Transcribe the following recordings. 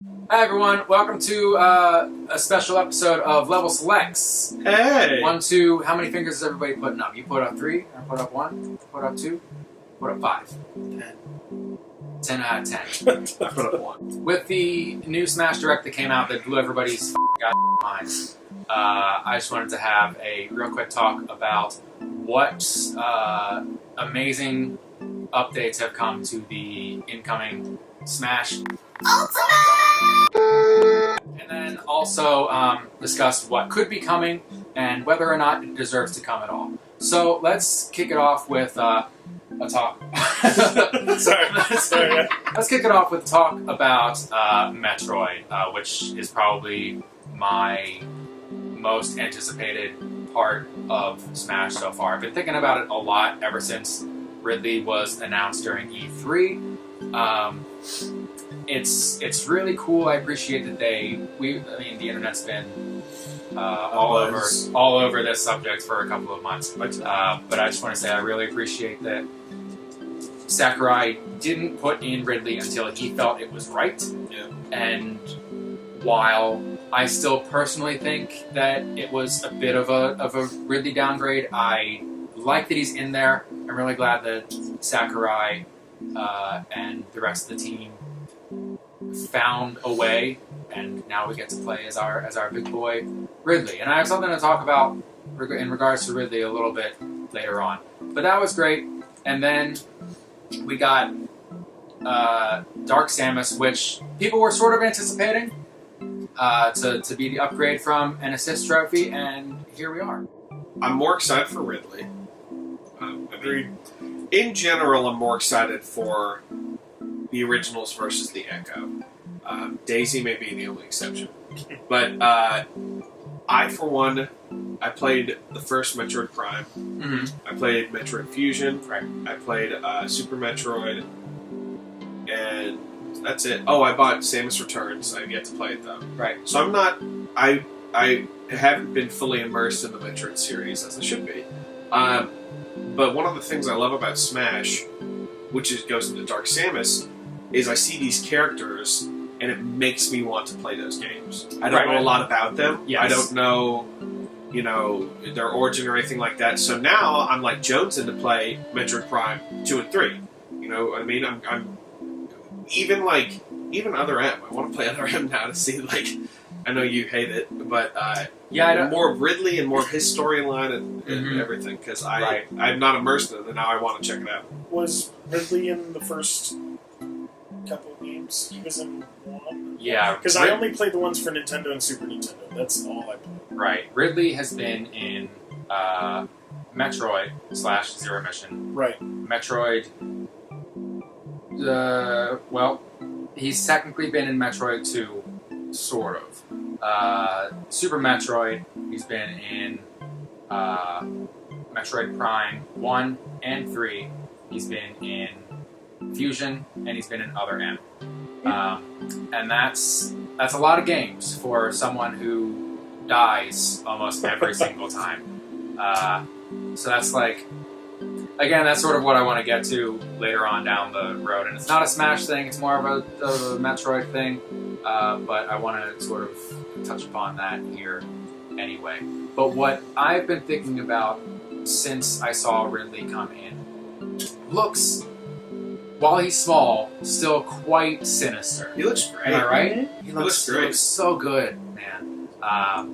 Hi everyone, welcome to a special episode of Level Selects. Hey! 1, 2, how many fingers is everybody putting up? You put up 3, I put up 1, put up 2, put up 5. 10 out of 10. I put up 1. With the new Smash Direct that came out that blew everybody's goddamn minds, I just wanted to have a real quick talk about what amazing updates have come to the incoming Smash and then also discuss what could be coming and whether or not it deserves to come at all. So let's kick it off with a talk. Sorry. Let's kick it off with talk about Metroid, which is probably my most anticipated part of Smash so far. I've been thinking about it a lot ever since Ridley was announced during E3. It's really cool. I appreciate that the internet's been all over this subject for a couple of months. But I just want to say I really appreciate that Sakurai didn't put in Ridley until he felt it was right. Yeah. And while I still personally think that it was a bit of a Ridley downgrade, I like that he's in there. I'm really glad that Sakurai and the rest of the team found a way, and now we get to play as our big boy Ridley. And I have something to talk about in regards to Ridley a little bit later on. But that was great. And then we got Dark Samus, which people were sort of anticipating to be the upgrade from an assist trophy, and here we are. I'm more excited for Ridley. Agreed. In general, I'm more excited for the originals versus the Echo. Daisy may be the only exception. But I, for one, I played the first Metroid Prime. Mm-hmm. I played Metroid Fusion. Right. I played Super Metroid. And that's it. Oh, I bought Samus Returns. I've yet to play it, though. Right. So I'm not... I haven't been fully immersed in the Metroid series, as I should be. But one of the things I love about Smash, which goes into Dark Samus, is I see these characters, and it makes me want to play those games. I don't know a lot about them. Yes. I don't know, their origin or anything like that. So now I'm like jonesing to play Metroid Prime 2 and 3. You know what I mean? I'm even Other M. I want to play Other M now to see, I know you hate it, but more of Ridley and more of his storyline and everything, because I'm not immersed in it, and now I want to check it out. Was Ridley in the first couple of games? He was in one? Yeah. Because I only played the ones for Nintendo and Super Nintendo. That's all I played. Right. Ridley has been in Metroid / Zero Mission. Right. Metroid... he's technically been in Metroid 2, sort of. Super Metroid, he's been in Metroid Prime 1 and 3. He's been in Fusion, and he's been in Other M. And that's a lot of games for someone who dies almost every single time. So that's that's sort of what I want to get to later on down the road. And it's not a Smash thing, it's more of a Metroid thing. But I want to sort of touch upon that here anyway. But what I've been thinking about since I saw Ridley come in looks, while he's small, still quite sinister. He looks great. Am I right? He looks great. He looks so good, man. I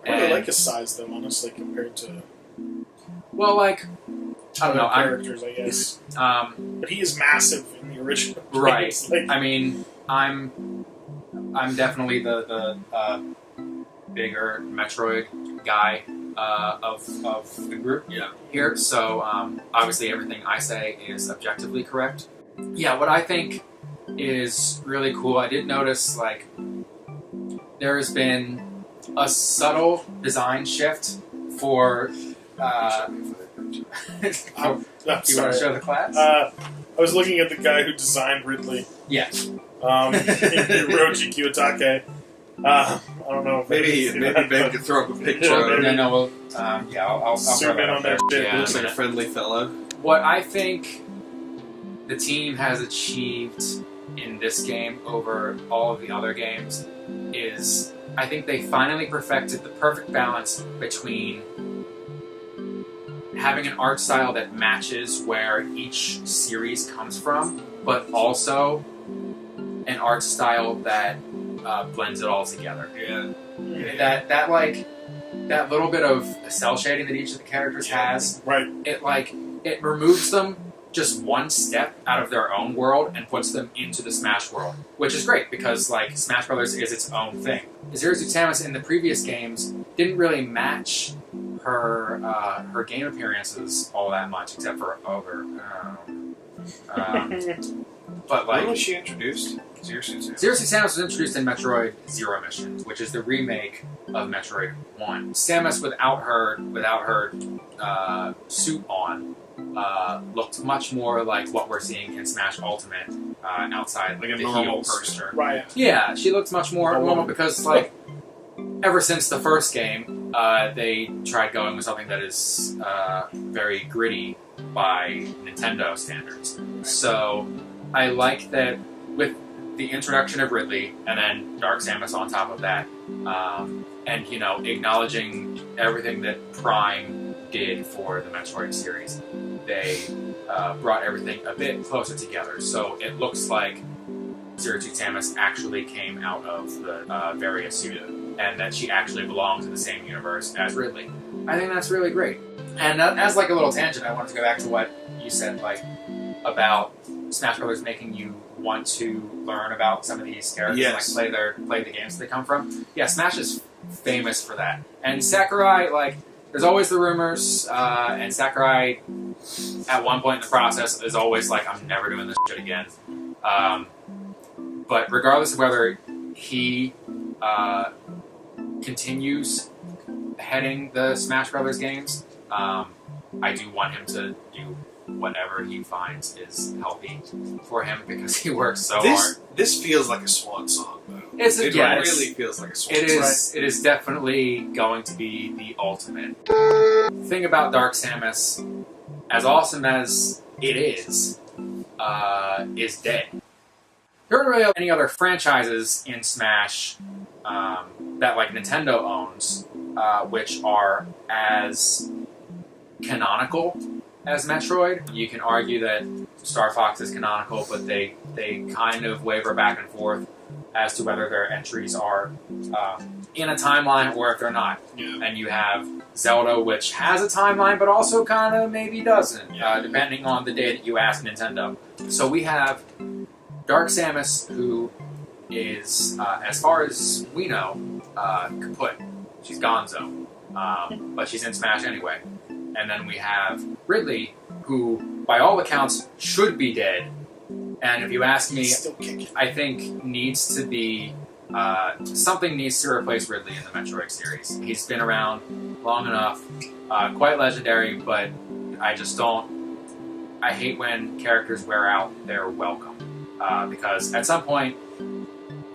really like his size, though, honestly, compared to I don't know. Characters, I guess. But he is massive in the original. Right. Games. I mean, I'm definitely the bigger Metroid guy of the group here. So obviously everything I say is objectively correct. Yeah, what I think is really cool, I did notice there has been a subtle design shift for you want to show the class? I was looking at the guy who designed Ridley. Yeah. Hiroji Kiyotake. I don't know if maybe Ben could throw up a picture. I'll zoom in on that shit. Yeah, Looks like a friendly fellow. What I think the team has achieved in this game over all of the other games is I think they finally perfected the perfect balance between having an art style that matches where each series comes from, but also an art style that blends it all together. Yeah. That little bit of cell shading that each of the characters has, Right. it removes them just one step out of their own world and puts them into the Smash world, which is great because like Smash Brothers is its own thing. Zero Suit Samus in the previous games didn't really match her game appearances all that much, except for Ogre. But When like was she introduced? Zero Suit Samus. Zero Suit Samus was introduced in Metroid Zero Mission, which is the remake of Metroid 1. Samus without her suit on looked much more like what we're seeing in Smash Ultimate outside Like a the normal heel person. Right. Yeah, she looks much more A normal woman. because like ever since the first game, they tried going with something that is very gritty by Nintendo standards. So I like that with the introduction of Ridley and then Dark Samus on top of that, and you know, acknowledging everything that Prime did for the Metroid series, they brought everything a bit closer together. So it looks like Zero Suit Samus actually came out of the various suit, and that she actually belongs in the same universe as Ridley. I think that's really great. And as like a little tangent, I wanted to go back to what you said, like about Smash Brothers making you want to learn about some of these characters, Yes. like play the games they come from. Yeah, Smash is famous for that. And Sakurai, like, there's always the rumors, and Sakurai, at one point in the process, is always like, I'm never doing this shit again. But regardless of whether he continues heading the Smash Brothers games, I do want him to do whatever he finds is healthy for him because he works so hard. This feels like a swan song, though. It Really feels like a swan song. It is definitely going to be the ultimate. Thing about Dark Samus, as awesome as it is dead. There aren't really any other franchises in Smash that like Nintendo owns, which are as canonical as Metroid. You can argue that Star Fox is canonical, but they kind of waver back and forth as to whether their entries are in a timeline or if they're not. Yeah. And you have Zelda, which has a timeline, but also kind of maybe doesn't, depending on the day that you ask Nintendo. So we have Dark Samus, who is, as far as we know, kaput. She's gonzo. But she's in Smash anyway. And then we have Ridley, who, by all accounts, should be dead. And if you ask me, Still kicking. I think needs to be something needs to replace Ridley in the Metroid series. He's been around long enough, quite legendary, but I just don't. I hate when characters wear out their welcome because at some point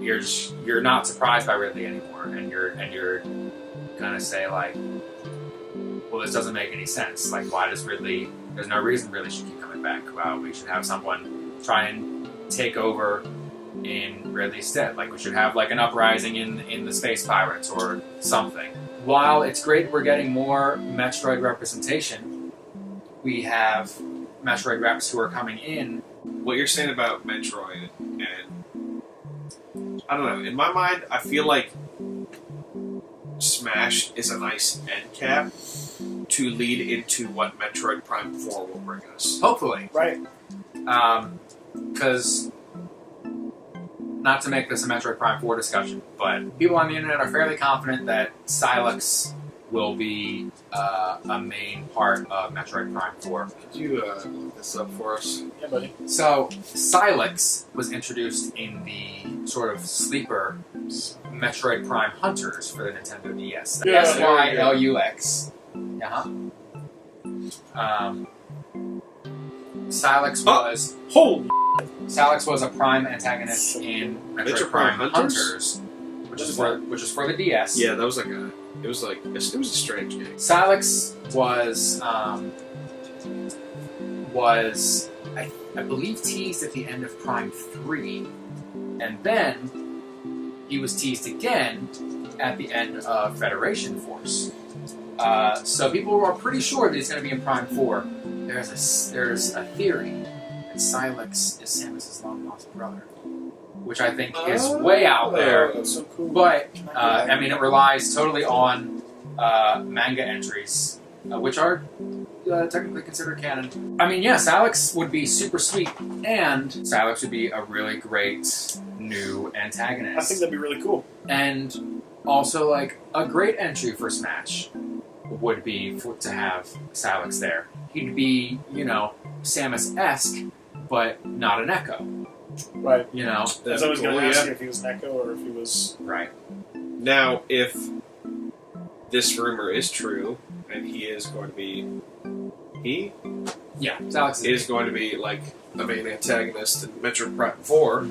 you're not surprised by Ridley anymore, and you're gonna say like, well, this doesn't make any sense. Like, why does Ridley? There's no reason Ridley should keep coming back. We should have someone try and take over in Ridley's stead. Like, we should have like an uprising in the Space Pirates or something. While it's great we're getting more Metroid representation, we have Metroid reps who are coming in. What you're saying about Metroid, and I don't know, in my mind, I feel like Smash is a nice end cap to lead into what Metroid Prime 4 will bring us. Hopefully. Right. Because, not to make this a Metroid Prime 4 discussion, but people on the internet are fairly confident that Silex will be a main part of Metroid Prime 4. Could you look this up for us? Yeah, buddy. So, Silex was introduced in the sort of sleeper Metroid Prime Hunters for the Nintendo DS. Yeah, Sylux. Silex was Holy! Silex was a Prime antagonist in Metroid Prime Hunters, which is for the DS. Yeah, that was like a. It was a strange game. Silex was I believe, teased at the end of Prime 3, and then he was teased again at the end of Federation Force. So people are pretty sure that he's going to be in Prime 4. There's a theory that Silex is Samus's long-lost brother, which I think is way out there. That's so cool. But, I mean, it relies totally on manga entries, which are technically considered canon. I mean, yeah, Silex would be super sweet, and Silex would be a really great new antagonist. I think that'd be really cool. And also, like, a great entry for Smash would be to have Silex there. He'd be, you know, Samus-esque, but not an Echo. Right. You know? I was always going to ask yeah. you if he was Neko or if he was... Right. Now, if this rumor is true, and he is going to be... He Yeah, Silex is going to be, like, the main antagonist in Metroid Prime 4,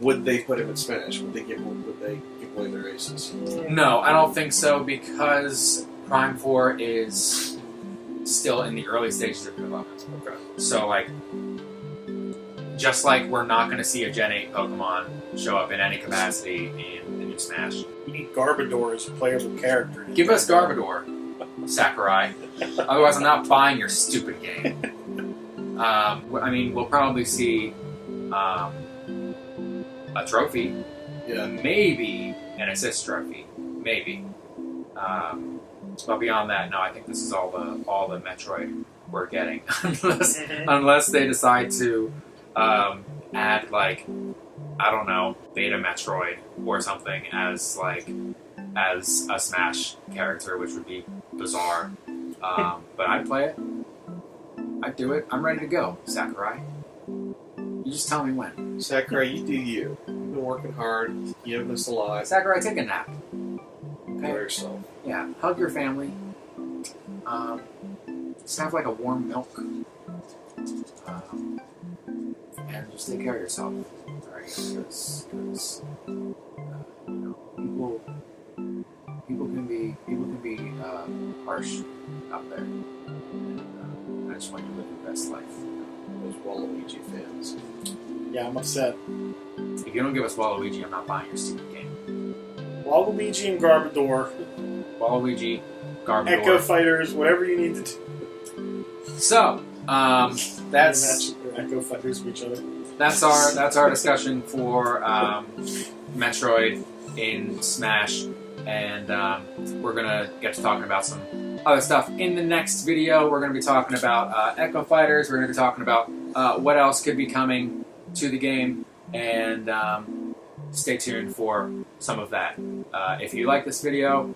would they put him in Smash? Would they give away their aces? No, I don't think so, because Prime 4 is still in the early stages of development. Okay. So, like, just like we're not going to see a Gen 8 Pokemon show up in any capacity in the new Smash. You need Garbodor as a playable character. Give us Garbodor, Sakurai. Otherwise, I'm not buying your stupid game. I mean, we'll probably see a trophy. Yeah. Maybe an assist trophy. Maybe. But beyond that, no, I think this is all the Metroid we're getting. unless they decide to add, like, I don't know, Beta Metroid or something as a Smash character, which would be bizarre. But I'd play it. I'd do it. I'm ready to go, Sakurai. You just tell me when. Sakurai, you do you. You've been working hard, giving us a lot. Sakurai, take a nap. Enjoy yourself. Yeah, hug your family. Just have like a warm milk. And just take care of yourself. Alright? Because you know, people can be harsh out there. And I just want you to live your best life. Those Waluigi fans. Yeah, I'm upset. If you don't give us Waluigi, I'm not buying your stupid game. Waluigi and Garbodor, Waluigi, Garbodor. Echo Fighters, whatever you need to do. So, that's Match their Echo Fighters with each other. that's our discussion for Metroid in Smash, and we're gonna get to talking about some other stuff in the next video. We're gonna be talking about Echo Fighters. We're gonna be talking about what else could be coming to the game, and stay tuned for some of that. If you like this video,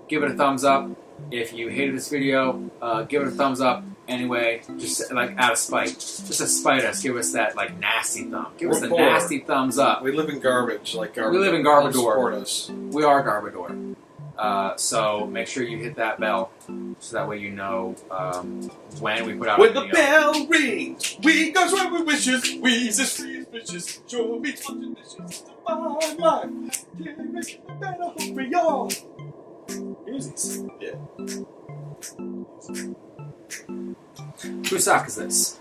give it a thumbs up. If you hated this video, give it a thumbs up anyway, just like out of spite. Just to spite us, give us that like nasty thumb. Give us the poor. nasty thumbs up. We live in garbage, like Garbodor. We live in Garbodor. Support us. We are Garbodor. So make sure you hit that bell so that way you know when we put out When a the video. bell rings, we go where we wishes, we just free wishes, joy meets function dishes, to my life, giving a better hope for y'all. Yeah. Whose sock is this?